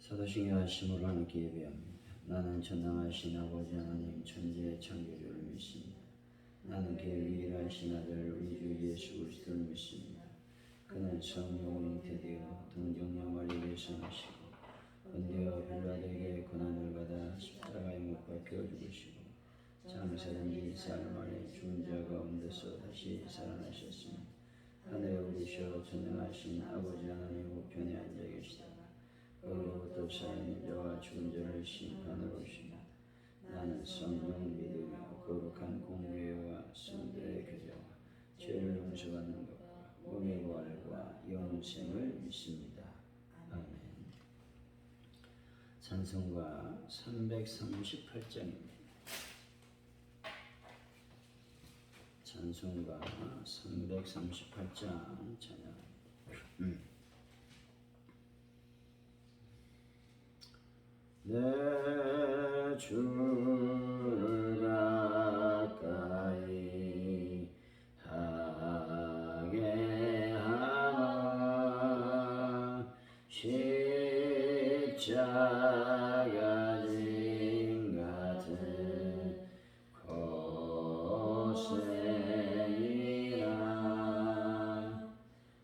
사도신경 하심으로 하나님께 예배합니다. 나는 전능하신 아버지 하나님 천지의 창조주를 믿습니다. 나는 그의 유일하신 아들 우리 주 예수 그리스도를 믿습니다. 그는 성령으로 잉태되어 동정녀 마리아에서 나시고 본디오 빌라도에게 고난을 받아 십자가에 못 박혀 죽으시고 장사된 지 4일 만에 죽은 자 가운데서 다시 살아나셨습니다. 하늘에 오르셔 전능하신 아버지 하나님 우편에 앉아 계시다. 거기로부터 살아있는 자와 죽은 자를 심판하러 오시다. 나는 성령 믿으며 거룩한 공교회와 성도의 교제와 죄를 용서받는 것과 몸의 부활과 영생을 믿습니다. 아멘. 찬송가 338장입니다. 찬송가 338장 찬양. 내 주를 가까이 하게 하마 십자가 진 같은 고생이라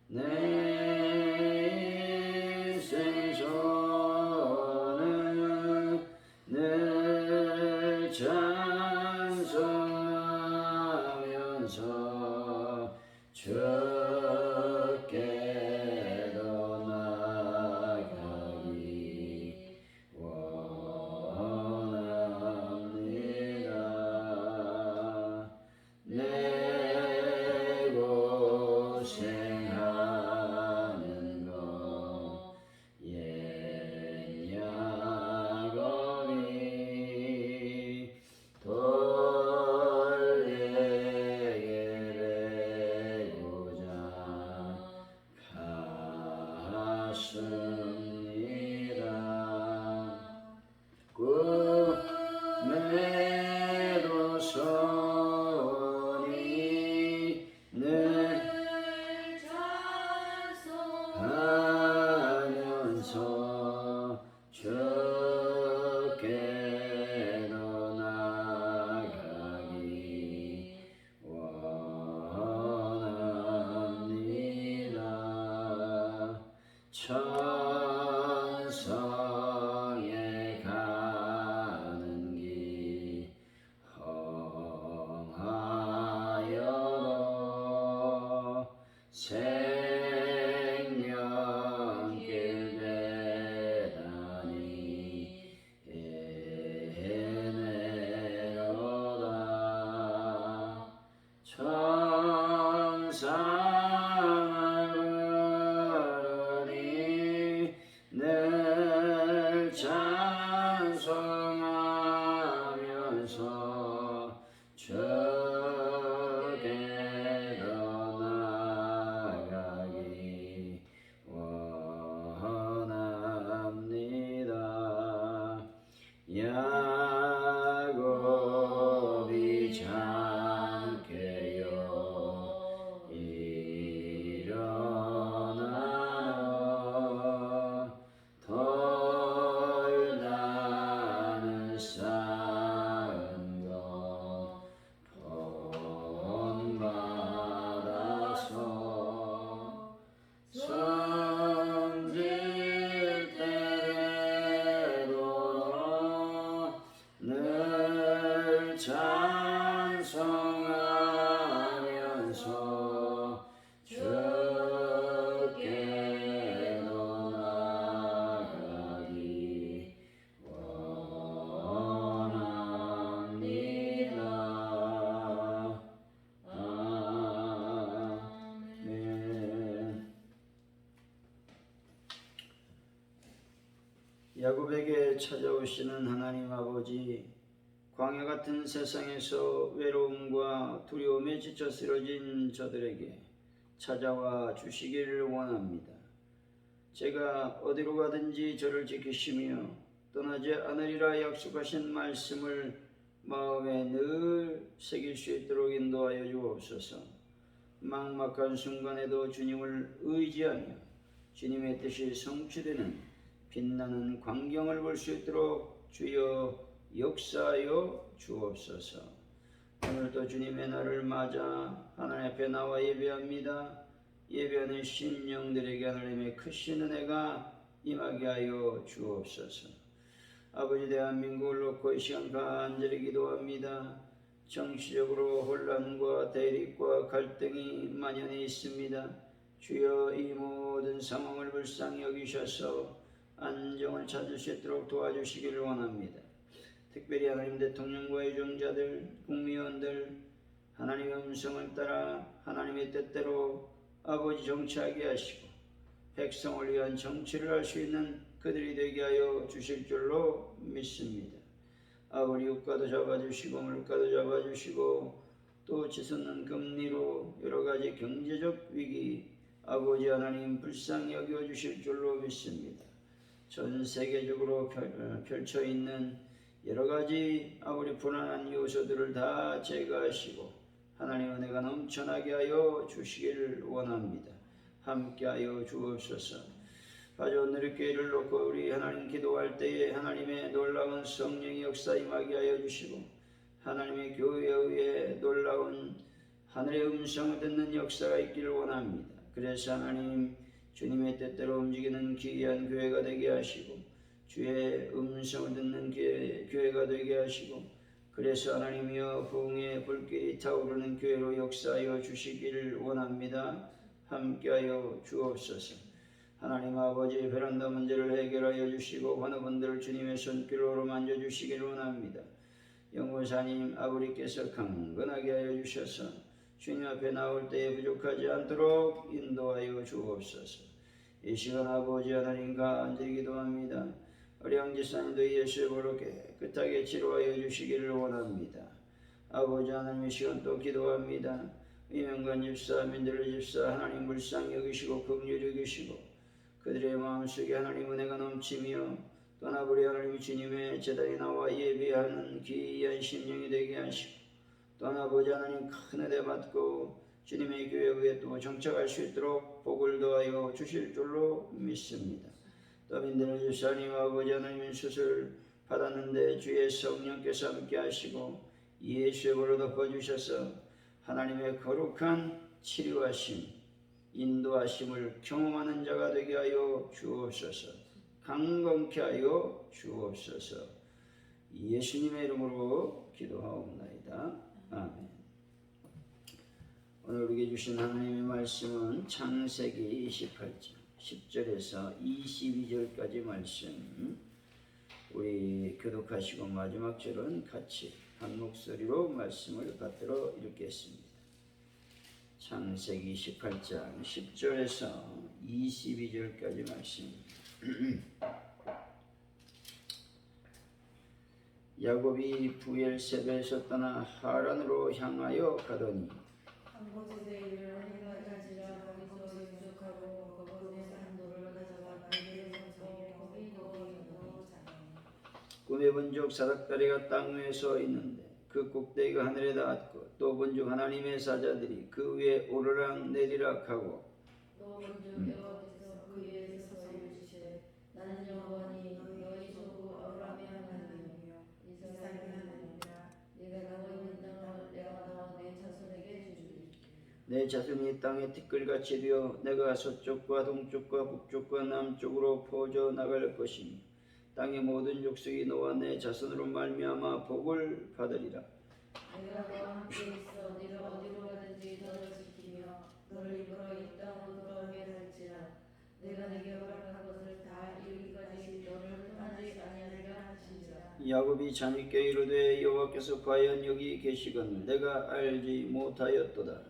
내 인생 늘 찬송하면서 주께로 나가기 원합니다. 내 고생하는 것 꿈에도 손이 늘 찬송하면서 주께로 나가기 원합니다. 천성에 가는 길 험하여도 생명길 대단히 해내로다. 천상을 부르니 늘 찬송하면서 주께로 나가기 원합니다. 야곱이 잠깨어 일어나노 덜나는 쌓은 것 본받아서 성질 때되도록 늘 찬송하면서 주께로 나가기 원합니다. 아멘. 야곱에게 찾아오시는 하나님 아버지, 광야 같은 세상에서 외로움과 두려움에 지쳐 쓰러진 저들에게 찾아와 주시기를 원합니다. 제가 어디로 가든지 저를 지키시며 떠나지 않으리라 약속하신 말씀을 마음에 늘 새길 수 있도록 인도하여 주옵소서. 막막한 순간에도 주님을 의지하며 주님의 뜻이 성취되는 빛나는 광경을 볼 수 있도록 주여 역사하여 주옵소서. 오늘도 주님의 날을 맞아 하나님 앞에 나와 예배합니다. 예배하는 신령들에게 하나님의 크신 은혜가 임하게 하여 주옵소서. 아버지, 대한민국을 놓고 이 시간 간절히 기도합니다. 정치적으로 혼란과 대립과 갈등이 만연해 있습니다. 주여 이 모든 상황을 불쌍히 여기셔서 안정을 찾을 수 있도록 도와주시기를 원합니다. 특별히 하나님 대통령과의 종자들, 국무위원들 하나님의 음성을 따라 하나님의 뜻대로 아버지 정치하게 하시고 백성을 위한 정치를 할 수 있는 그들이 되게 하여 주실 줄로 믿습니다. 아버지, 유가도 잡아주시고 물가도 잡아주시고 또 치솟는 금리로 여러가지 경제적 위기 아버지 하나님 불쌍히 여겨주실 줄로 믿습니다. 전 세계적으로 펼쳐있는 여러가지 아버지 불안한 요소들을 다 제거하시고 하나님 은혜가 넘쳐나게 하여 주시기를 원합니다. 함께하여 주옵소서. 가져온 누리교회를 놓고 우리 하나님 기도할 때에 하나님의 놀라운 성령의 역사 임하게 하여 주시고 하나님의 교회에 의해 놀라운 하늘의 음성을 듣는 역사가 있기를 원합니다. 그래서 하나님 주님의 뜻대로 움직이는 귀한 교회가 되게 하시고 주의 음성을 듣는 교회가 되게 하시고 그래서 하나님이여 부흥의 불길이 타오르는 교회로 역사하여 주시기를 원합니다. 함께하여 주옵소서. 하나님 아버지, 베란다 문제를 해결하여 주시고 환우분들을 주님의 손길로 만져주시기를 원합니다. 영호사님 아버지께서 강건하게 하여 주셔서 주님 앞에 나올 때에 부족하지 않도록 인도하여 주옵소서. 이 시간 아버지 하나님 간절히 기도합니다. 우리 양지사님도 예수의 보로 깨끗하게 치료하여 주시기를 원합니다. 아버지 하나님, 이 시간 또 기도합니다. 이명관 집사, 민들레 집사 하나님 불쌍히 여기시고 긍휼히 여기시고 그들의 마음속에 하나님 은혜가 넘치며 떠나버리 하나님 주님의 제단에 나와 예배하는 귀한 심령이 되게 하시고 떠나보지 하나님 큰 은혜 받고 주님의 교회에 또 정착할 수 있도록 복을 더하여 주실 줄로 믿습니다. 또 민들레 집사님 아버지 하나님 수술 받았는데 주의 성령께서 함께 하시고 예수의 보로 덮어주셔서 하나님의 거룩한 치료하심 인도하심을 경험하는 자가 되게 하여 주옵소서. 강건케 하여 주옵소서. 예수님의 이름으로 기도하옵나이다. 아멘. 오늘 우리에게 주신 하나님의 말씀은 창세기 28장 10절에서 22절까지 말씀. 우리 교독하시고 마지막 절은 같이 한 목소리로 말씀을 받들어 읽겠습니다. 창세기 18장 10절에서 22절까지 말씀. 야곱이 부엘세바에서 떠나 하란으로 향하여 가더니 한 곳에 이르러 해가 지자 거기서 유숙하고 거기에 산돌을 가져가 그에게 서서 거기서 자니 꿈에 본 적 사닥다리가 땅 위에 서 있는데 그 꼭대기가 하늘에 닿았고 또 본즉 하나님의 사자들이 그 위에 오르락 내리락 하고 또 본즉 여호와께서 그 위에 서서 이르시되 나는 여호와니 너희 조부 아브라함의 하나님이며 이삭의 하나님이라 네가 나고 있는 땅을 내가 너와 내 자손에게 주리니 내 자손이 땅에 티끌같이 되어 내가 서쪽과 동쪽과 북쪽과 남쪽으로 퍼져 나갈 것이니 땅의 모든 족속이 너와 내 자손으로 말미암아 복을 받으리라. 내가 너와 함께 있어 네가 어디로 가든지 너를 지키며 너를 이끌어 이 땅으로 돌아오게 할지라 내가 네게 허락한 것을 다 이루기까지 너를 떠나지 아니하리라 하시니라. 야곱이 잠있게 이르되 여호와께서 과연 여기 계시거늘 내가 알지 못하였도다.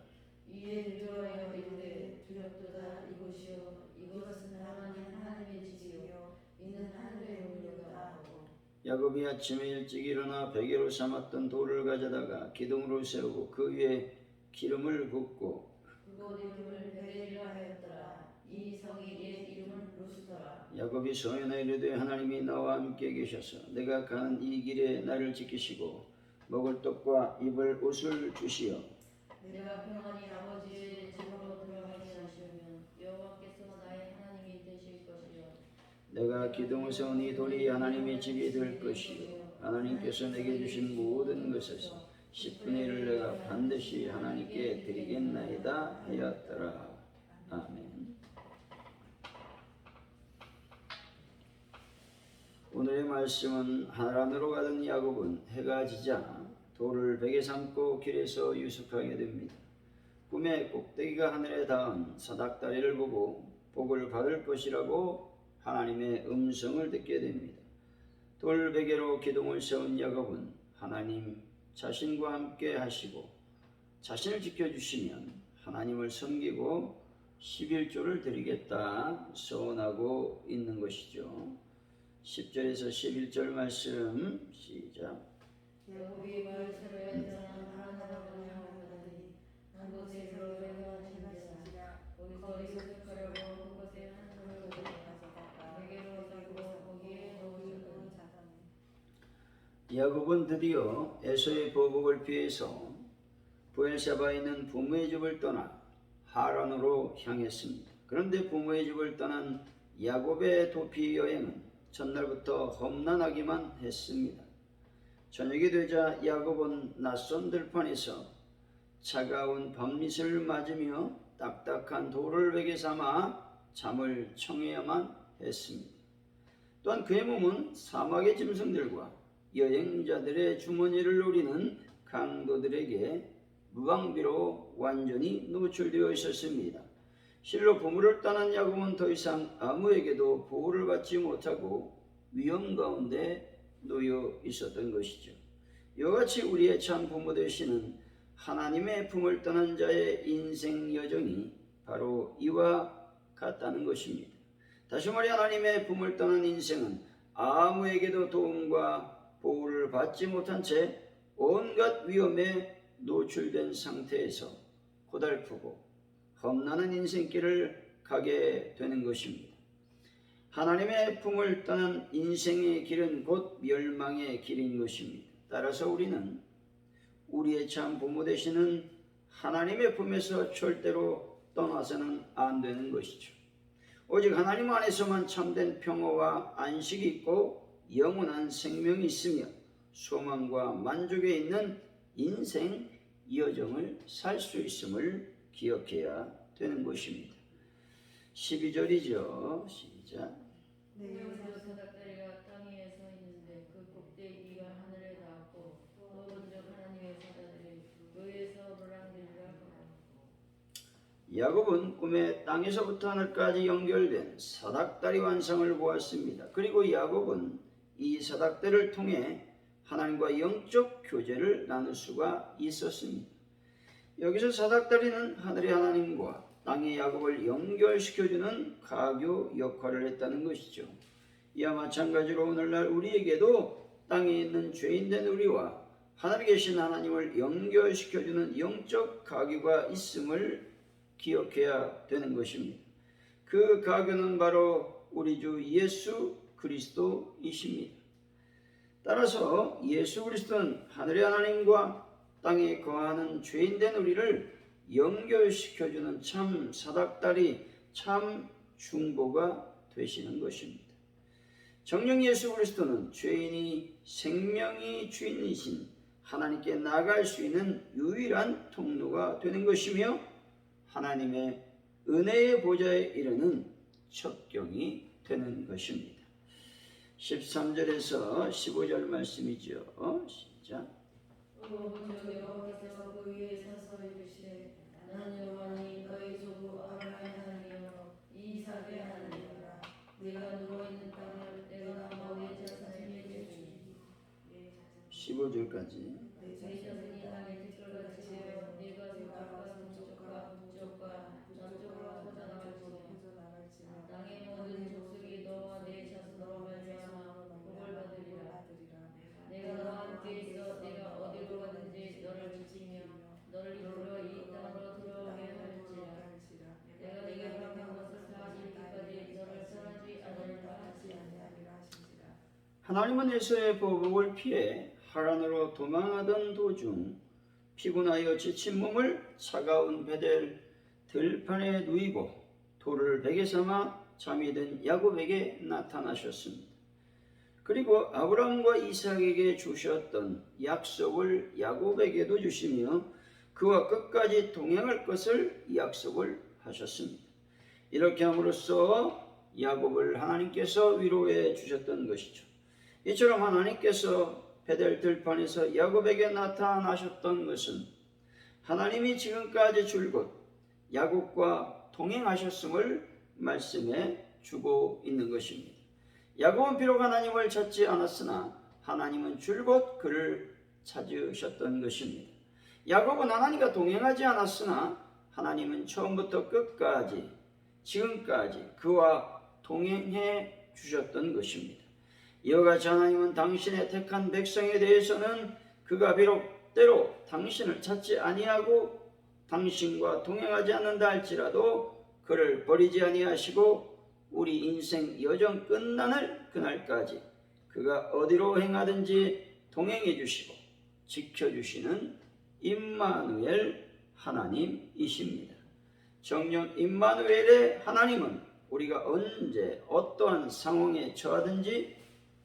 이에 두려워하여 이르되 두렵도다. 이곳이요 이곳은 하나님의 집이요 이는 하늘의 문이로다 하고 야곱이 아침에 일찍 일어나 베개로 삼았던 돌을 가져다가 기둥으로 세우고 그 위에 기름을 붓고 그곳 이름을 베델이라 하였더라. 이 성이 옛 이름은 루스더라. 야곱이 소연에 이르되 하나님이 나와 함께 계셔서 내가 가는 이 길에 나를 지키시고 먹을 떡과 입을 옷을 주시어 내가 평안히 아버지의 집으로 돌아가게 하시면 여호와께서 나의 하나님이 되실 것이요 내가 기둥을 세운 이 돌이 하나님의 집이 될 것이요 하나님께서 내게 주신 모든 것에서 10분의 1을 내가 반드시 하나님께 드리겠나이다 하였더라. 아멘. 오늘의 말씀은 하란으로 가던 야곱은 해가 지자 돌을 베개 삼고 길에서 유숙하게 됩니다. 꿈에 꼭대기가 하늘에 닿은 사닥다리를 보고 복을 받을 것이라고 하나님의 음성을 듣게 됩니다. 돌베개로 기둥을 세운 야곱은 하나님 자신과 함께 하시고 자신을 지켜주시면 하나님을 섬기고 11조를 드리겠다 소원하고 있는 것이죠. 10절에서 11절 말씀 시작. 야곱이 말씀을 하나님을 명하더니 한 곳에 들어가서 앉으라. 거기서 유숙하려고 그곳에 한 돌을 가져다가 베개로 삼고 거기에 놓으셨더니 야곱은 드디어 에서의 보복을 피해서 브엘세바에 있는 부모의 집을 떠나 하란으로 향했습니다. 그런데 부모의 집을 떠난 야곱의 도피 여행은 전날부터 험난하기만 했습니다. 저녁이 되자 야곱은 낯선 들판에서 차가운 밤낮을 맞으며 딱딱한 돌을 베개 삼아 잠을 청해야만 했습니다. 또한 그의 몸은 사막의 짐승들과 여행자들의 주머니를 노리는 강도들에게 무방비로 완전히 노출되어 있었습니다. 실로 부모를 떠난 야곱은 더 이상 아무에게도 보호를 받지 못하고 위험 가운데 놓여 있었던 것이죠. 이와 같이 우리의 참 부모 되시는 하나님의 품을 떠난 자의 인생 여정이 바로 이와 같다는 것입니다. 다시 말해 하나님의 품을 떠난 인생은 아무에게도 도움과 보호를 받지 못한 채 온갖 위험에 노출된 상태에서 고달프고 험난한 인생길을 가게 되는 것입니다. 하나님의 품을 떠난 인생의 길은 곧 멸망의 길인 것입니다. 따라서 우리는 우리의 참 부모 되시는 하나님의 품에서 절대로 떠나서는 안 되는 것이죠. 오직 하나님 안에서만 참된 평화와 안식이 있고 영원한 생명이 있으며 소망과 만족에 있는 인생 여정을 살 수 있음을 기억해야 되는 것입니다. 12절이죠. 시작. 내게서 사닥다리가 땅 위에 서 있는데 그 꼭대기가 하늘에 닿았고 또 본적 하나님의 사자들이 그 위에서 물랑들이라 하고. 야곱은 꿈에 땅에서부터 하늘까지 연결된 사닥다리 완성을 보았습니다. 그리고 야곱은 이 사닥다리를 통해 하나님과 영적 교제를 나눌 수가 있었습니다. 여기서 사닥다리는 하늘의 하나님과 땅의 야곱을 연결시켜주는 가교 역할을 했다는 것이죠. 이와 마찬가지로 오늘날 우리에게도 땅에 있는 죄인된 우리와 하늘에 계신 하나님을 연결시켜주는 영적 가교가 있음을 기억해야 되는 것입니다. 그 가교는 바로 우리 주 예수 그리스도이십니다. 따라서 예수 그리스도는 하늘의 하나님과 땅에 거하는 죄인된 우리를 연결시켜주는 참 사닥다리, 참 중보가 되시는 것입니다. 정녕 예수 그리스도는 죄인이 생명이 주인이신 하나님께 나아갈 수 있는 유일한 통로가 되는 것이며 하나님의 은혜의 보좌에 이르는 첩경이 되는 것입니다. 13절에서 15절 말씀이죠. 시작. 본적 여호와께서 그 위에 서서 이르시되 나는 여호와니 너희 조부 아브라함의 하나님이요 이삭의 하나님이라. 네가 누워있는 땅을 내가 너희 자손에게 주니 15절까지. 네 자손이 땅에 들어갈지 네가 서쪽과 동쪽과 북쪽과 남쪽으로 퍼져나갈지며 땅의 모든 족속이 너와 네 자손으로 말미암아 복을 받으리라. 내가 너와 함께 있어 네가 어디로 가든지 너를 지키며 너를 이끌어 이 땅으로 들어오게 할지라. 내가 네게 허락한 것을 다 이루기까지 너를 떠나지 않으리라 하시니라. 하나님은 에서의 보복을 피해 하란으로 도망하던 도중 피곤하여 지친 몸을 차가운 베델 들판에 누이고 돌을 베개 삼아 잠이 든 야곱에게 나타나셨습니다. 그리고 아브라함과 이삭에게 주셨던 약속을 야곱에게도 주시며 그와 끝까지 동행할 것을 약속을 하셨습니다. 이렇게 함으로써 야곱을 하나님께서 위로해 주셨던 것이죠. 이처럼 하나님께서 베델 들판에서 야곱에게 나타나셨던 것은 하나님이 지금까지 줄곧 야곱과 동행하셨음을 말씀해 주고 있는 것입니다. 야곱은 비록 하나님을 찾지 않았으나 하나님은 줄곧 그를 찾으셨던 것입니다. 야곱은 하나님과 동행하지 않았으나 하나님은 처음부터 끝까지 지금까지 그와 동행해 주셨던 것입니다. 이와 같이 하나님은 당신의 택한 백성에 대해서는 그가 비록 때로 당신을 찾지 아니하고 당신과 동행하지 않는다 할지라도 그를 버리지 아니하시고 우리 인생 여정 끝나는 그날까지 그가 어디로 행하든지 동행해 주시고 지켜주시는 임마누엘 하나님이십니다. 정녕 임마누엘의 하나님은 우리가 언제 어떠한 상황에 처하든지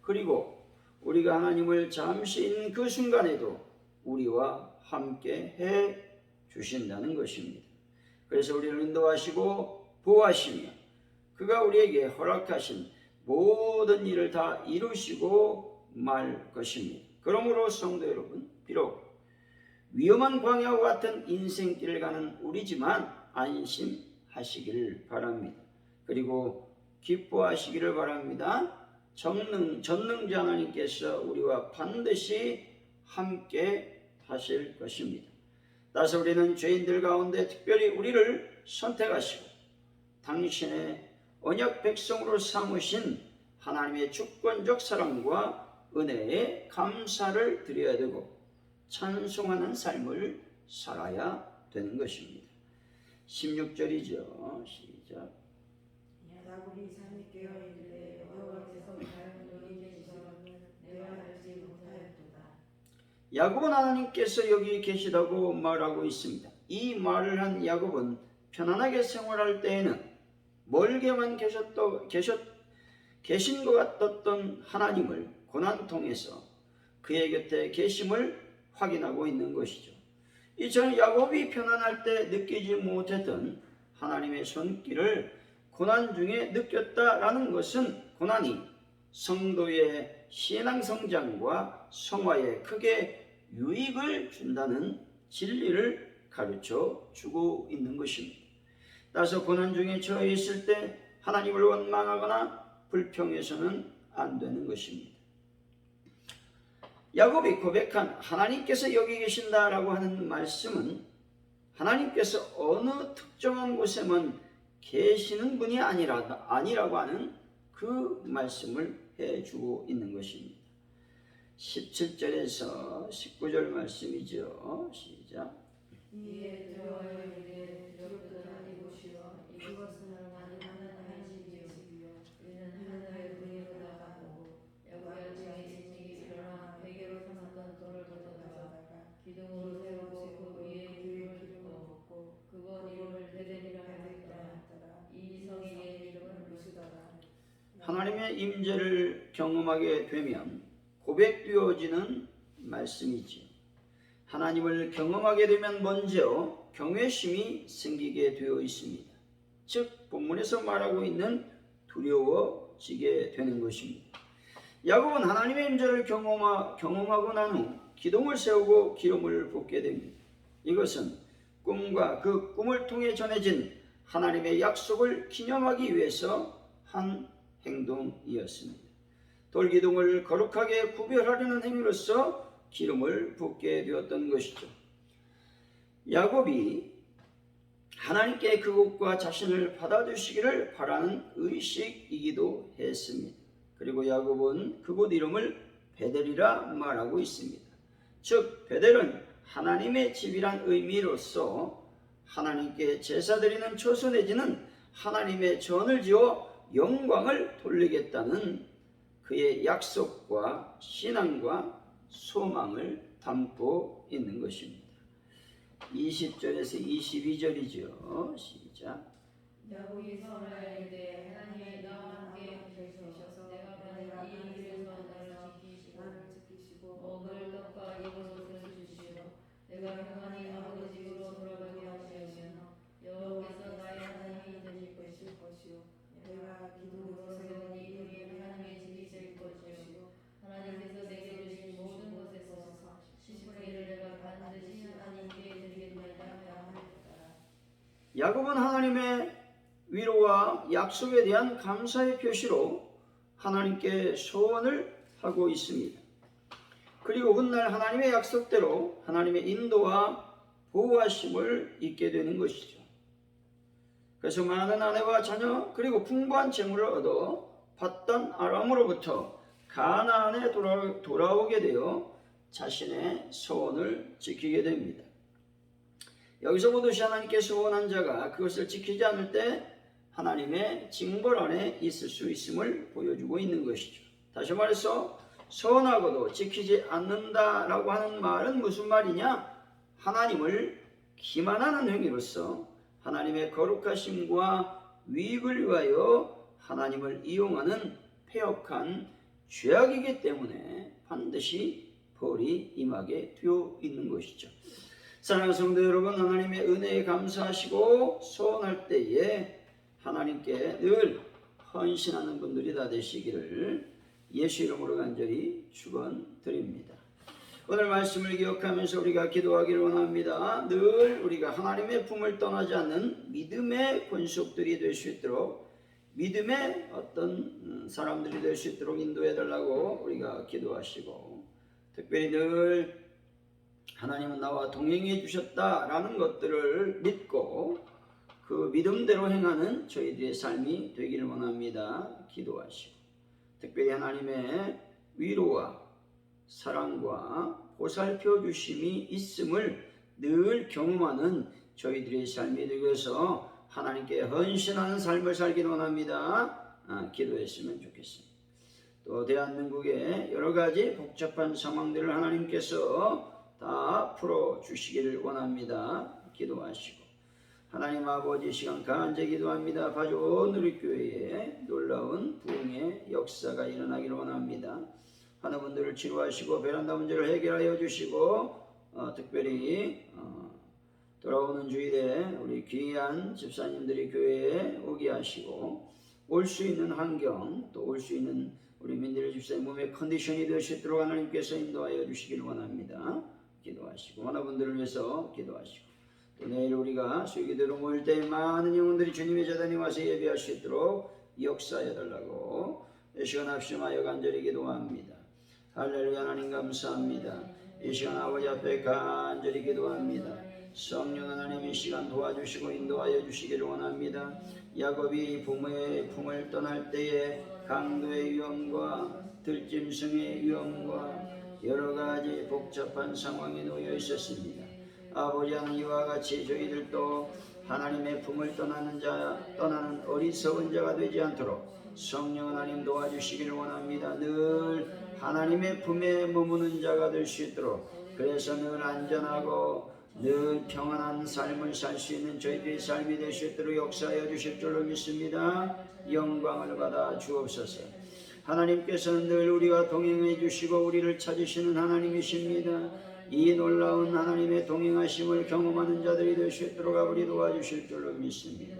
그리고 우리가 하나님을 잠시 있는 그 순간에도 우리와 함께 해 주신다는 것입니다. 그래서 우리를 인도하시고 보호하시며 그가 우리에게 허락하신 모든 일을 다 이루시고 말 것입니다. 그러므로 성도 여러분, 비록 위험한 광야와 같은 인생길을 가는 우리지만 안심하시기를 바랍니다. 그리고 기뻐하시기를 바랍니다. 전능자 하나님께서 우리와 반드시 함께 하실 것입니다. 따라서 우리는 죄인들 가운데 특별히 우리를 선택하시고 당신의 언약 백성으로 삼으신 하나님의 주권적 사랑과 은혜에 감사를 드려야 되고 찬송하는 삶을 살아야 되는 것입니다. 16절이죠. 시작. 야곱이 잠이 깨어 이르되 여호와께서 다른 너희 계시사람은 내가 알지 못하였도다. 야곱은 하나님께서 여기 계시다고 말하고 있습니다. 이 말을 한 야곱은 편안하게 생활할 때에는 멀게만 계신 것 같았던 하나님을 고난 통해서 그의 곁에 계심을 확인하고 있는 것이죠. 이처럼 야곱이 편안할 때 느끼지 못했던 하나님의 손길을 고난 중에 느꼈다라는 것은 고난이 성도의 신앙 성장과 성화에 크게 유익을 준다는 진리를 가르쳐 주고 있는 것입니다. 따라서 고난 중에 처해 있을 때 하나님을 원망하거나 불평해서는 안 되는 것입니다. 야곱이 고백한 하나님께서 여기 계신다라고 하는 말씀은 하나님께서 어느 특정한 곳에만 계시는 분이 아니라고 하는 그 말씀을 해주고 있는 것입니다. 17절에서 19절 말씀이죠. 시작. 이에 여호와여 이르되 여기가 이곳이요 이것은 하나님의 집이요 이는 하나님의 분이로 나가고 여호와의 증인이 일어나 베개로 삼았던 돌을 가져다가 기둥으로 세우고 그 위에 기름을 붓고 그곳 이름을 베델이라 하였더라. 이 성의 이름은 루스더라. 하나님의 임재를 경험하게 되면 고백되어지는 말씀이지요. 하나님을 경험하게 되면 먼저 경외심이 생기게 되어 있습니다. 즉 본문에서 말하고 있는 두려워지게 되는 것입니다. 야곱은 하나님의 임재를 경험하고 난 후 기둥을 세우고 기름을 붓게 됩니다. 이것은 꿈과 그 꿈을 통해 전해진 하나님의 약속을 기념하기 위해서 한 행동이었습니다. 돌기둥을 거룩하게 구별하려는 행위로서 기름을 붓게 되었던 것이죠. 야곱이 하나님께 그곳과 자신을 받아주시기를 바라는 의식이기도 했습니다. 그리고 야곱은 그곳 이름을 베델이라 말하고 있습니다. 즉 베델은 하나님의 집이란 의미로서 하나님께 제사 드리는 처소 내지는 하나님의 전을 지어 영광을 돌리겠다는 그의 약속과 신앙과 소망을 담고 있는 것입니다. 20절에서 22절이죠. 시작. 야곱이 선을 이르되 하나님이 나와 함께 계셔서 내가 가는 이 길에서 나를 지키시고 먹을 떡과 입을 옷을 주시고 내가 평안히 아버지 집으로 돌아가게 하시며 여호와께서 나의 하나님이 되실 것이요 내가 기둥으로 세운 이 돌이 하나님의 집이 될 것이요 하나님께서 내게 주신 모든 것에서 10분의 1을 내가 반드시 하나님께 드리겠나이다 하였다. 야곱은 하나님의 위로와 약속에 대한 감사의 표시로 하나님께 소원을 하고 있습니다. 그리고 훗날 하나님의 약속대로 하나님의 인도와 보호하심을 잊게 되는 것이죠. 그래서 많은 아내와 자녀 그리고 풍부한 재물을 얻어 받던 아람으로부터 가나안에 돌아오게 되어 자신의 소원을 지키게 됩니다. 여기서 보듯이 하나님께 소원한 자가 그것을 지키지 않을 때 하나님의 징벌 안에 있을 수 있음을 보여주고 있는 것이죠. 다시 말해서 소원하고도 지키지 않는다라고 하는 말은 무슨 말이냐? 하나님을 기만하는 행위로서 하나님의 거룩하심과 위익을 위하여 하나님을 이용하는 패역한 죄악이기 때문에 반드시 벌이 임하게 되어 있는 것이죠. 사랑하는 성도 여러분, 하나님의 은혜에 감사하시고 소원할 때에 하나님께 늘 헌신하는 분들이 다 되시기를 예수 이름으로 간절히 축원드립니다. 오늘 말씀을 기억하면서 우리가 기도하기를 원합니다. 늘 우리가 하나님의 품을 떠나지 않는 믿음의 권속들이 될 수 있도록, 믿음의 어떤 사람들이 될 수 있도록 인도해 달라고 우리가 기도하시고, 특별히 늘 하나님은 나와 동행해 주셨다라는 것들을 믿고 그 믿음대로 행하는 저희들의 삶이 되기를 원합니다. 기도하시고, 특별히 하나님의 위로와 사랑과 보살펴 주심이 있음을 늘 경험하는 저희들의 삶이 되기 위해서 하나님께 헌신하는 삶을 살기를 원합니다. 기도했으면 좋겠습니다. 또 대한민국의 여러 가지 복잡한 상황들을 하나님께서 다 풀어주시기를 원합니다. 기도하시고, 하나님 아버지 시간 간절히 기도합니다. 바좋은 우리 교회에 놀라운 부흥의 역사가 일어나기를 원합니다. 하는 분들을 치료하시고 베란다 문제를 해결하여 주시고, 특별히 돌아오는 주일에 우리 귀한 집사님들이 교회에 오게 하시고 올 수 있는 환경, 또 올 수 있는 우리 민들의 집사님 몸의 컨디션이 될 수 있도록 하나님께서 인도하여 주시기를 원합니다. 기도하시고, 하나분들을 위해서 기도하시고, 또 내일 우리가 수요기대로 모일 때 많은 영혼들이 주님의 재단에 와서 예배할 수 있도록 역사해 달라고 이 시간 합심하여 간절히 기도합니다. 할렐루야. 하나님 감사합니다. 이 시간 아버지 앞에 간절히 기도합니다. 성령 하나님 이 시간 도와주시고 인도하여 주시기를 원합니다. 야곱이 부모의 품을 떠날 때에 강도의 위험과 들짐승의 위험과 여러 가지 복잡한 상황에 놓여 있었습니다. 아버지 하나님, 이와 같이 저희들도 하나님의 품을 떠나는 어리석은 자가 되지 않도록 성령 하나님 도와주시기를 원합니다. 늘 하나님의 품에 머무는 자가 될 수 있도록, 그래서 늘 안전하고 늘 평안한 삶을 살 수 있는 저희들의 삶이 될 수 있도록 역사하여 주실 줄로 믿습니다. 영광을 받아 주옵소서. 하나님께서는 늘 우리와 동행해 주시고 우리를 찾으시는 하나님이십니다. 이 놀라운 하나님의 동행하심을 경험하는 자들이 될 수 있도록 아버지 도와주실 줄로 믿습니다.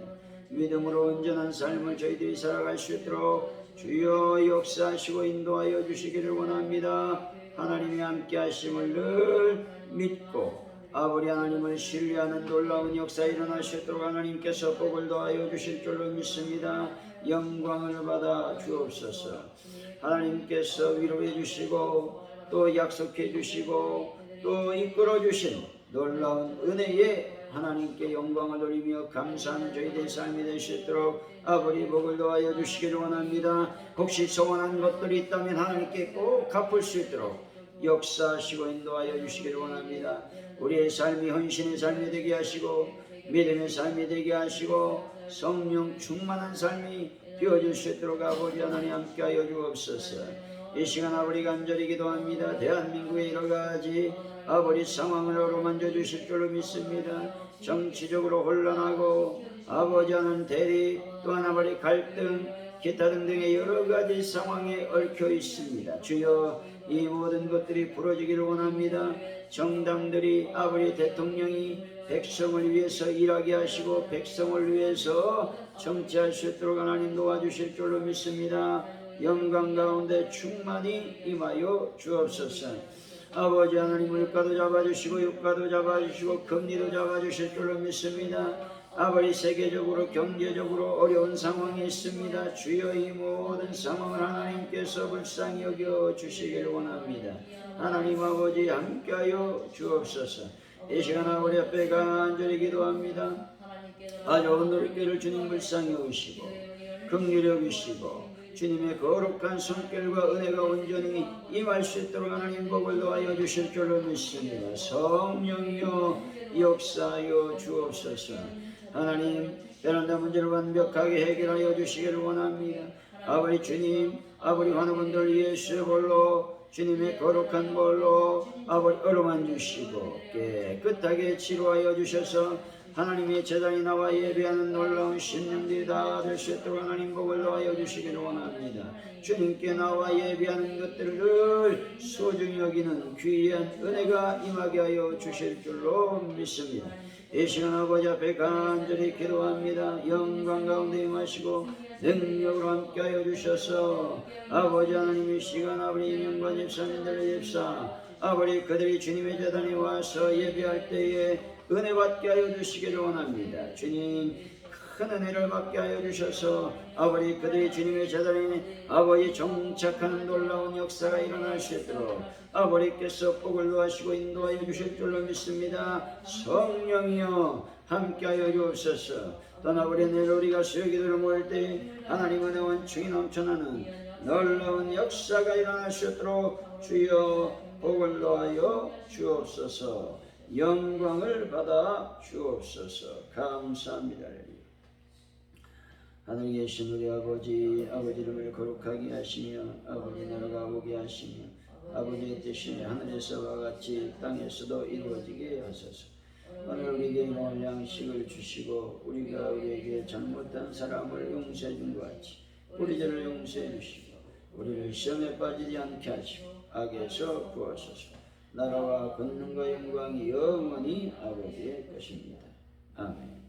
믿음으로 온전한 삶을 저희들이 살아갈 수 있도록 주여 역사하시고 인도하여 주시기를 원합니다. 하나님이 함께 하심을 늘 믿고 아버지 하나님을 신뢰하는 놀라운 역사 일어날 수 있도록 하나님께서 복을 더하여 주실 줄로 믿습니다. 영광을 받아 주옵소서. 하나님께서 위로해 주시고 또 약속해 주시고 또 이끌어 주신 놀라운 은혜에 하나님께 영광을 돌리며 감사하는 저희들의 삶이 될 수 있도록 아버지 복을 더하여 주시기를 원합니다. 혹시 소원한 것들이 있다면 하나님께 꼭 갚을 수 있도록 역사하시고 인도하여 주시기를 원합니다. 우리의 삶이 헌신의 삶이 되게 하시고 믿음의 삶이 되게 하시고 성령 충만한 삶이 되어질 수 있도록 아버지 하나님 함께하여 주옵소서. 이 시간 아버지 간절히 기도합니다. 대한민국의 여러 가지 아버지 상황을 어루만져 주실 줄로 믿습니다. 정치적으로 혼란하고 아버지 하는 대리 또한 아버지 갈등 기타 등등의 여러 가지 상황에 얽혀 있습니다. 주여 이 모든 것들이 풀어지기를 원합니다. 정당들이 아버지 대통령이 백성을 위해서 일하게 하시고 백성을 위해서 정치할 수 있도록 하나님 도와주실 줄로 믿습니다. 영광 가운데 충만히 임하여 주옵소서. 아버지 하나님 물가도 잡아주시고 유가도 잡아주시고 금리도 잡아주실 줄로 믿습니다. 아버지 세계적으로 경제적으로 어려운 상황이 있습니다. 주여 이 모든 상황을 하나님께서 불쌍히 여겨 주시길 원합니다. 하나님 아버지 함께하여 주옵소서. 이 시간 아버지 앞에 간절히 기도합니다. 아주 오늘 길을 주님 불쌍히 여기시고 긍휼히 여기시고 주님의 거룩한 손길과 은혜가 온전히 임할 수 있도록 하나님 복을 도와여 주실 줄로 믿습니다. 성령이여 역사하여 주옵소서. 하나님 베란다 문제를 완벽하게 해결하여 주시기를 원합니다. 아버지 주님 아버지 환우분들 예수의 볼로 주님의 거룩한 볼로 아버지 얼음만 주시고 깨끗하게 치료하여 주셔서 하나님의 제단이 나와 예배하는 놀라운 신령들이 다 될 수 있도록 하나님 복을 도와여 주시기를 원합니다. 주님께 나와 예배하는 것들을 소중히 여기는 귀한 은혜가 임하게 하여 주실 줄로 믿습니다. 이 시간 아버지 앞에 간절히 기도합니다. 영광 가운데 임하시고 능력으로 함께하여 주셔서 아버지 하나님 이 시간 아버지 임영관 집사님들의 집사 아버지 그들이 주님의 제단에 와서 예배할 때에 은혜 받게 하여 주시기를 원합니다. 주님 큰 은혜를 받게 하여 주셔서 아버지 그들이 주님의 제단에 아버지 정착하는 놀라운 역사가 일어날 수 있도록 아버지께서 복을 도와시고 인도하여 주실 줄로 믿습니다. 성령이여 함께하여 주옵소서. 또한 아버지 내일 우리가 수요기도를 모일 때 하나님 은혜 원충이 넘쳐나는 놀라운 역사가 일어날 수 있도록 주여 복을 도와여 주옵소서. 영광을 받아 주옵소서. 감사합니다. 하늘에 계신 우리 아버지 이름을 거룩하게 하시며 아버지 나라가 오게 하시며 아버지의 뜻이 하늘에서와 같이 땅에서도 이루어지게 하소서. 오늘 우리에게 일용할 양식을 주시고 우리가 우리에게 잘못한 사람을 용서해 준 것 같이 우리 죄를 용서해 주시고 우리를 시험에 빠지지 않게 하시고 악에서 구하소서. 나라와 권능과 영광이 영원히 아버지의 것입니다. 아멘.